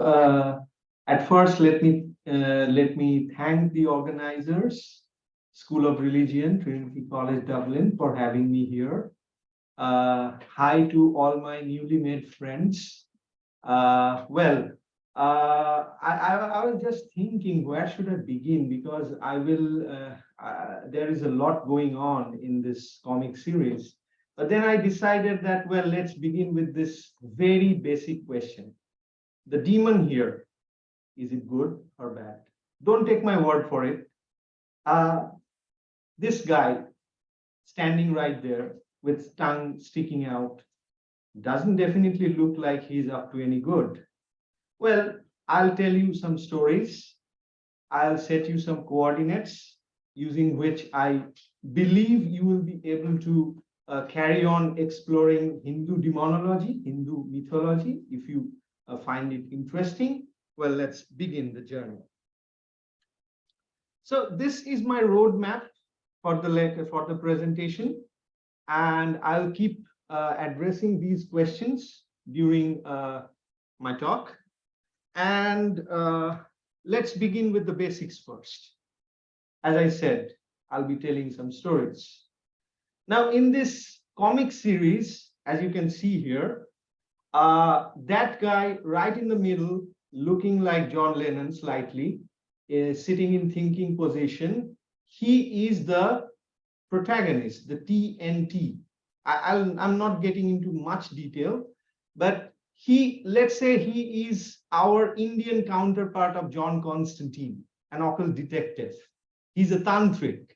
Uh, at first, let me thank the organizers, School of Religion, Trinity College Dublin, for having me here. Hi to all my newly made friends. I was just thinking, where should I begin? Because there is a lot going on in this comic series. But then I decided that, well, let's begin with this very basic question. The demon here, is it good or bad? Don't take my word for it. Uh, this guy standing right there with tongue sticking out doesn't definitely look like he's up to any good. Well, I'll tell you some stories. I'll set you some coordinates using which I believe you will be able to carry on exploring Hindu demonology, Hindu mythology, if you find it interesting. Well, let's begin the journey. So this is my roadmap for the presentation, and I'll keep addressing these questions during my talk. And let's begin with the basics first. As I said, I'll be telling some stories. Now, in this comic series, as you can see here, that guy right in the middle, looking like John Lennon slightly, is sitting in thinking position. He is the protagonist, the TNT. I'm not getting into much detail, but let's say he is our Indian counterpart of John Constantine, an occult detective. He's a tantric.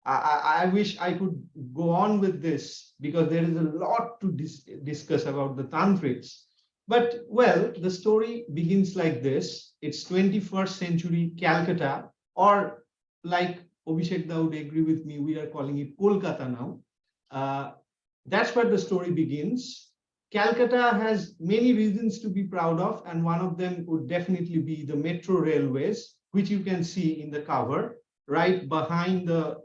I wish I could go on with this because there is a lot to discuss about the tantrics. But, well, the story begins like this. It's 21st century Calcutta, or like Abhishek would agree with me, we are calling it Kolkata now. That's where the story begins. Calcutta has many reasons to be proud of, and one of them would definitely be the metro railways, which you can see in the cover, right behind the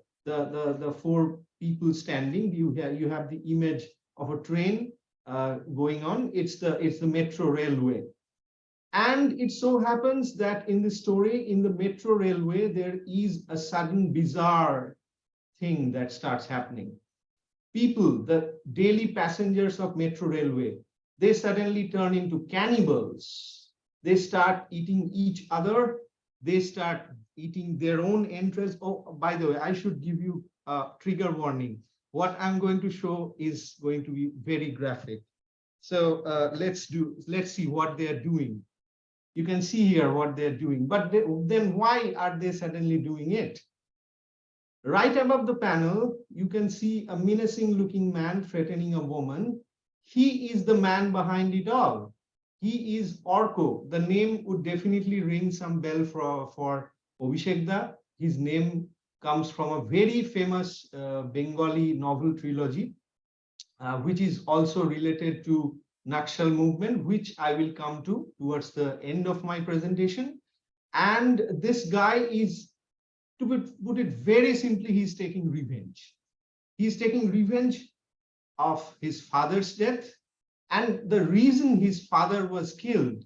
four people standing. You have the image of a train going on. It's the metro railway. And it so happens that in the story, in the metro railway, there is a sudden bizarre thing that starts happening. People, the daily passengers of metro railway, they suddenly turn into cannibals. They start eating each other. They start eating their own entrails. Oh, by the way, I should give you a trigger warning. What I'm going to show is going to be very graphic. So let's see what they're doing. You can see here what they're doing, but then why are they suddenly doing it? Right above the panel, you can see a menacing looking man threatening a woman. He is the man behind it all. He is Orko. The name would definitely ring some bell for Abhishek. His name comes from a very famous Bengali novel trilogy, which is also related to Naxal movement, which I will come to towards the end of my presentation. And this guy is, to put it very simply, he's taking revenge. He's taking revenge of his father's death. And the reason his father was killed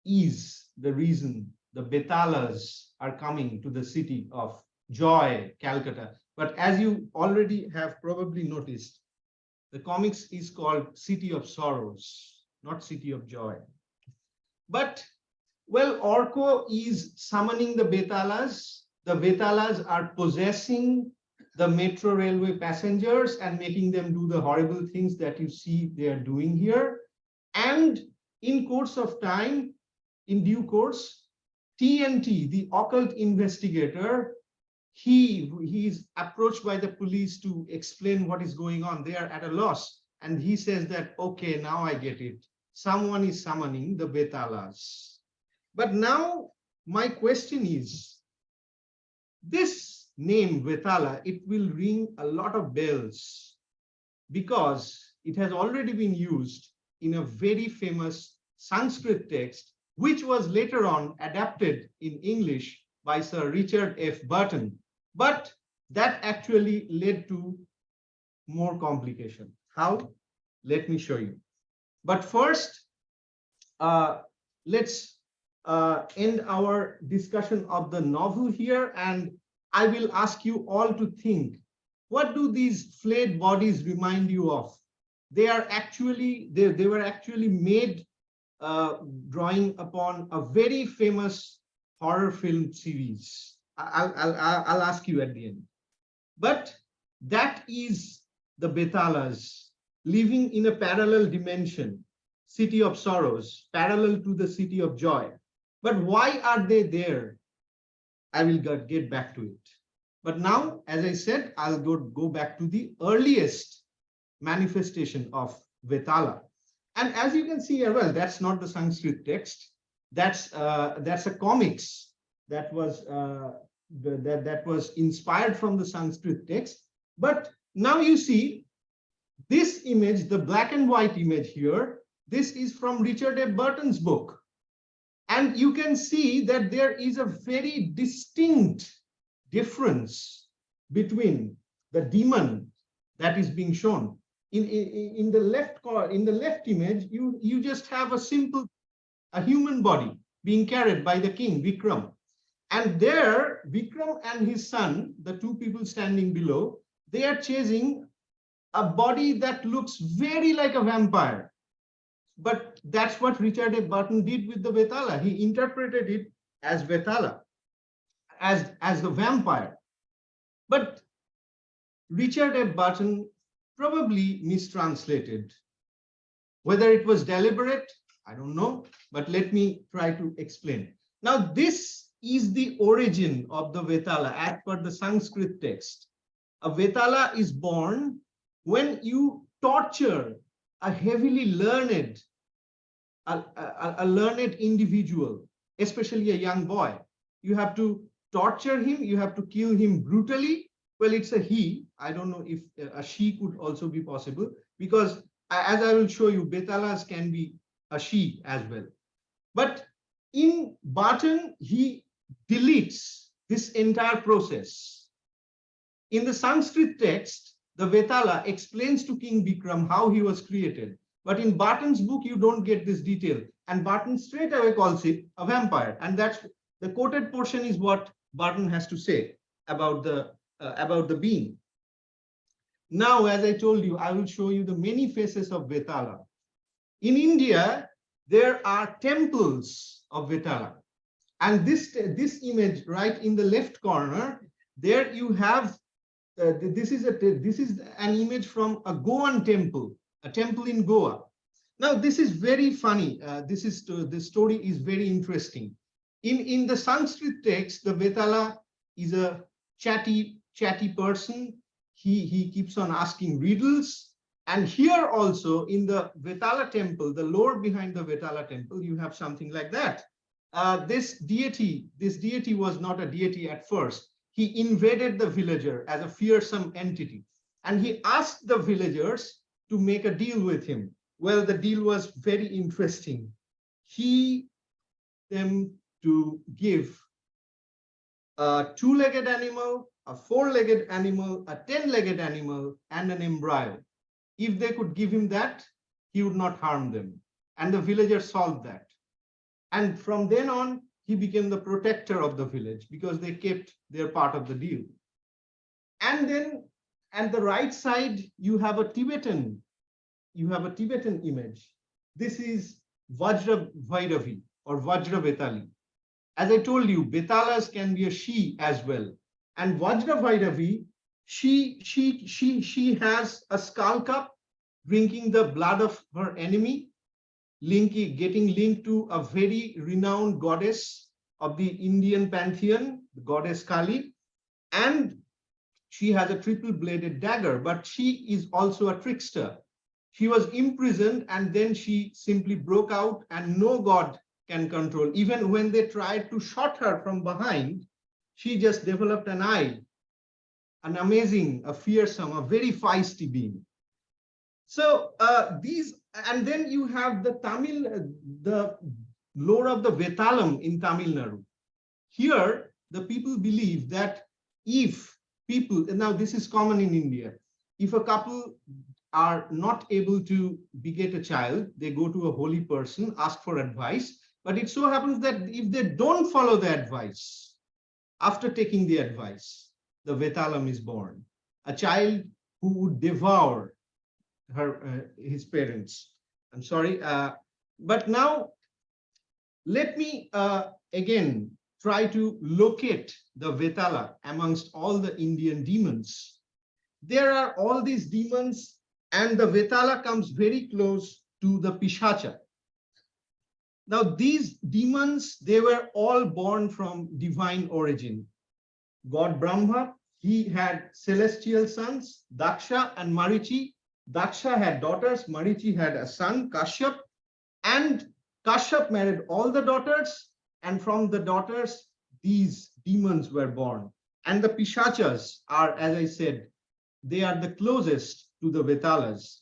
is the reason the Vetalas are coming to the city of joy, Calcutta. But as you already have probably noticed, the comics is called City of Sorrows, not City of Joy. But, well, Orko is summoning the Vetalas. The Vetalas are possessing the metro railway passengers and making them do the horrible things that you see they are doing here. And in course of time, in due course, TNT, the occult investigator, he is approached by the police to explain what is going on. They are at a loss. And he says that, okay, now I get it. Someone is summoning the Vetalas. But now my question is, this name Vetala, it will ring a lot of bells because it has already been used in a very famous Sanskrit text, which was later on adapted in English by Sir Richard F. Burton. But that actually led to more complication. How? Let me show you. But first, let's end our discussion of the novel here, and I will ask you all to think, what do these flayed bodies remind you of? They are actually, they were actually made drawing upon a very famous horror film series. I'll ask you at the end. But that is the Vetalas living in a parallel dimension, city of sorrows, parallel to the city of joy. But why are they there? I will get back to it. But now, as I said, I'll go back to the earliest manifestation of Vetala. And as you can see here, well, that's not the Sanskrit text. That's a comics that was that was inspired from the Sanskrit text. But now you see this image, the black and white image here, this is from Richard A. Burton's book. And you can see that there is a very distinct difference between the demon that is being shown. In the left image, you just have a human body being carried by the king, Vikram. And there, Vikram and his son, the two people standing below, they are chasing a body that looks very like a vampire. But that's what Richard A. Burton did with the Vetala. He interpreted it as Vetala, as the vampire. But Richard A. Burton probably mistranslated. Whether it was deliberate, I don't know, but let me try to explain. Now, this is the origin of the Vetala as per the Sanskrit text. A Vetala is born when you torture a heavily learned, a learned individual, especially a young boy. You have to torture him, you have to kill him brutally. Well, it's a he. I don't know if a she could also be possible, because as I will show you, Vetalas can be a she as well. But in Barton, he deletes this entire process. In the Sanskrit text, the Vetala explains to King Vikram how he was created. But in Barton's book, you don't get this detail. And Barton straight away calls it a vampire. And that's the quoted portion is what Barton has to say about the being. Now, as I told you, I will show you the many faces of Vetala. In India, there are temples of Vetala. And this image right in the left corner, there you have, this is an image from a Goan temple, a temple in Goa. Now, this is very funny. The story is very interesting. In the Sanskrit text, the Vetala is a chatty person. He keeps on asking riddles. And here also in the Vetala temple, the lore behind the Vetala temple, you have something like that. This deity was not a deity at first. He invaded the villager as a fearsome entity. And he asked the villagers to make a deal with him. Well, the deal was very interesting. He them to give a two-legged animal, a four-legged animal, a 10-legged animal, and an embryo. If they could give him that, he would not harm them. And the villagers solved that. And from then on, he became the protector of the village because they kept their part of the deal. And then at the right side, you have a Tibetan image. This is Vajra Bhairavi or Vajra Vetali. As I told you, Vetalas can be a she as well. And Vajra Bhairavi, she has a skull cup drinking the blood of her enemy, getting linked to a very renowned goddess of the Indian pantheon, the goddess Kali. And she has a triple-bladed dagger, but she is also a trickster. She was imprisoned and then she simply broke out, and no god can control. Even when they tried to shoot her from behind, she just developed an eye, an amazing, a fearsome, a very feisty being. So and then you have the lore of the Vetalam in Tamil Nadu. Here, the people believe that if people, now this is common in India, if a couple are not able to beget a child, they go to a holy person, ask for advice, But it so happens that if they don't follow the advice, after taking the advice, the Vetalam is born, a child who would devour his parents. I'm sorry, but now let me again try to locate the Vetala amongst all the Indian demons. There are all these demons, and the Vetala comes very close to the Pishacha. Now, these demons, they were all born from divine origin. God Brahma, he had celestial sons, Daksha and Marichi. Daksha had daughters, Marichi had a son, Kashyap, and Kashyap married all the daughters, and from the daughters, these demons were born. And the Pishachas are, as I said, they are the closest to the Vetalas.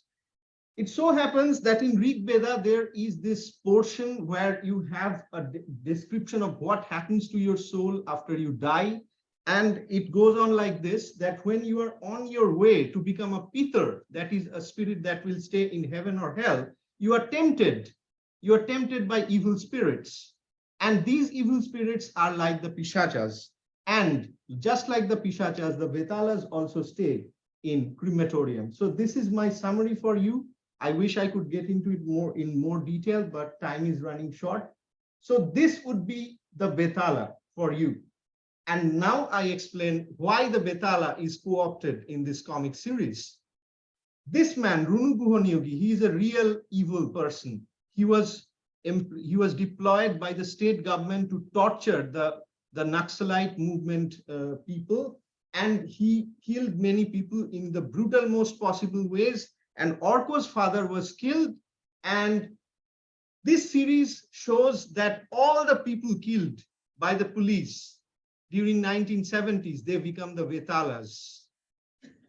It so happens that in Rig Veda, there is this portion where you have a description of what happens to your soul after you die. And it goes on like this, that when you are on your way to become a Pitar, that is a spirit that will stay in heaven or hell, you are tempted. You are tempted by evil spirits. And these evil spirits are like the Pishachas. And just like the Pishachas, the Vetalas also stay in crematorium. So this is my summary for you. I wish I could get into it in more detail, but time is running short. So this would be the Vetala for you. And now I explain why the Vetala is co-opted in this comic series. This man, Runu Guhonyogi, he is a real evil person. He was deployed by the state government to torture the Naxalite movement people, and he killed many people in the brutal most possible ways. And Orko's father was killed. And this series shows that all the people killed by the police during 1970s, they become the Vetalas.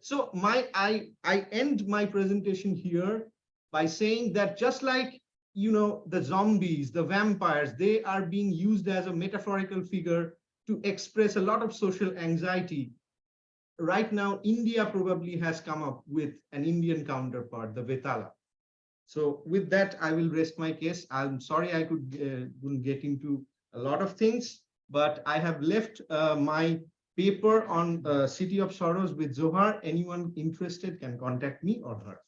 So I end my presentation here by saying that just like, you know, the zombies, the vampires, they are being used as a metaphorical figure to express a lot of social anxiety. Right now, India probably has come up with an Indian counterpart, the Vetala. So with that, I will rest my case. I'm sorry I couldn't get into a lot of things, but I have left my paper on City of Sorrows with Zohar. Anyone interested can contact me or her.